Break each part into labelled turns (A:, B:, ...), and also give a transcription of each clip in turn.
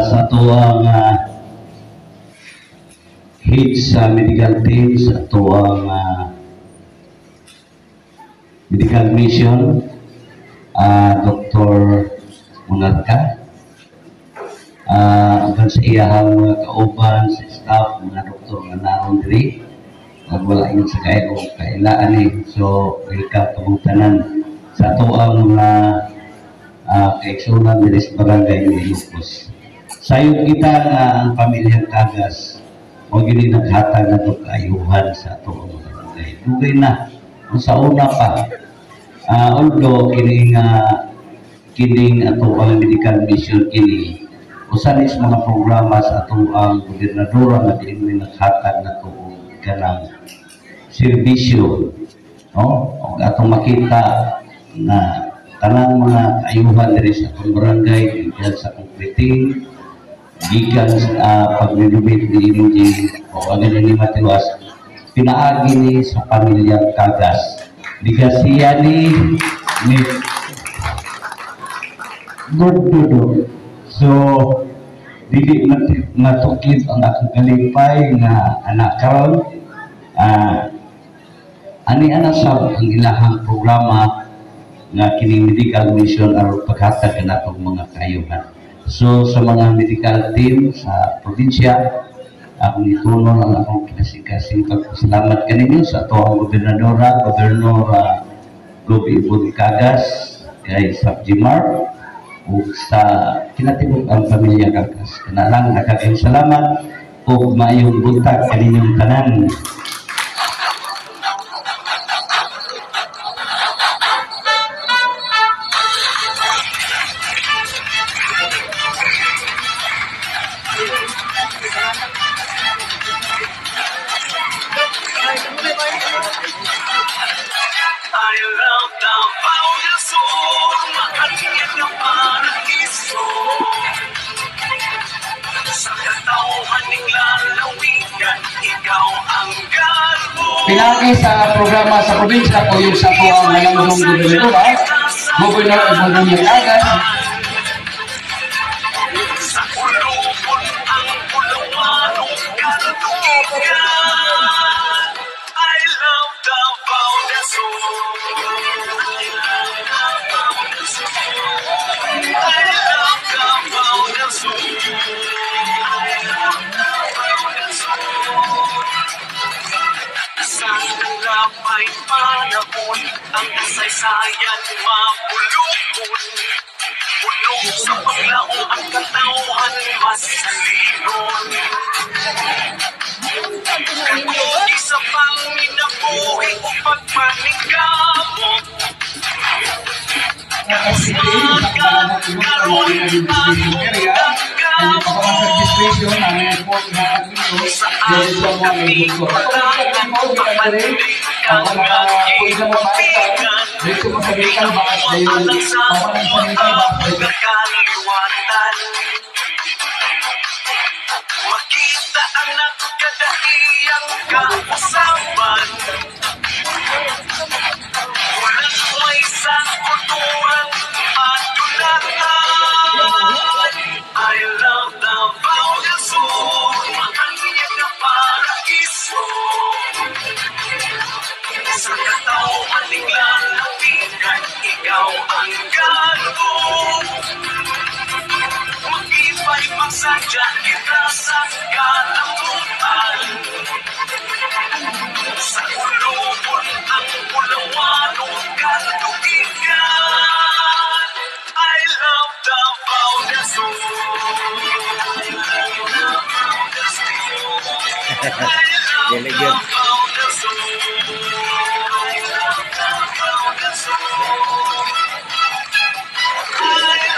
A: sa tuwang head sa medical team, sa tuwang medical mission, Dr. Munarka, hanggang sa iyahang mga kauban, sa staff, mga doktor na naroon diri, at wala yun sa kayo kailaan eh. So, welcome kabutanan sa tuwang mga kaigsunan diri sa barangay ni Ilocos. Sayon kita nga ang pamilyang Kagas, o gini naghatag na ito kaayuhan sa tuwang barangay. Dugay na, sa una pa, although kining ato ang medical mission kini usan is mga programa sa ato ang gobernadora nga diin naghatag na ito kanang serbisyo, no? O atong makita na tanang mga kaayuhan diri sa atong barangay gikan sa concreting, gikan sa pag-renovate ni Imaging o ano ni Matiwas, pinaagi ni sa pamilyang Kagas. Digasiya ni Dudo. So, dili matukid ang akong kalipay nga anak karon. Ani ana sab ang ilahang programa nga kini medical mission aron paghatag kanatong mga kaayuhan. So sa mga medical team sa probinsya, akong itunon ang akong kinasing-kasing pagpasalamat kaninyo sa ato ang Gobernor Gobi Ibon Kagas, kay Sabjimar, o sa kinatibok ang pamilya Kagas. Kanalang nakagayong salamat o maayong buntag kaninyong tanan.
B: Pinagi sa programa sa probinsya po yung sa po ang nalamang gobernadora, Gobernador Ibon Kagas.
C: May panahon ang kasaysayan mapulupon, puno sa paglao ang katauhan masalingon. Kung isa pang minabuhi o pagpaningkamot, makita ang nagkadaiyang kausapan, walang may sangkuturan at tulatan. I love the Bauyang Sur, makanya na paraiso, sa katawan ng lalawigan, ikaw ang galo. Mag-iba'y magsadya kita sa kalamutan, sa ulubon ang Bulawanong katugigan. I love the Bauyang Sur, I love the Bauyang Sur, I love the Bauyang Sur, I love the Bauyang Sur, I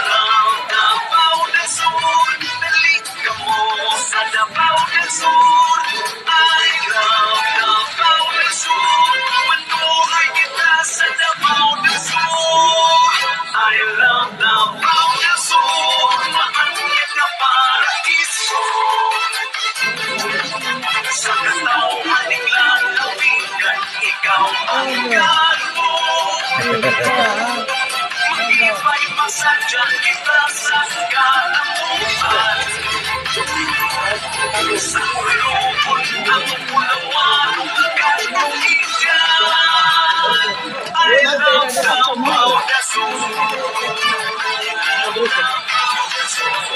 C: love the Bauyang Sur. Dali ka mo sa Davao del Sur, I love the Bauyang Sur. Manuhay kita sa Davao del Sur, I love the Bauyang Sur. Maangkin na paraiso, sa katawan ng lalawigan, ikaw ang galo. Mag-iba'y magsadya kita sa kalamutan, Davao del Sur.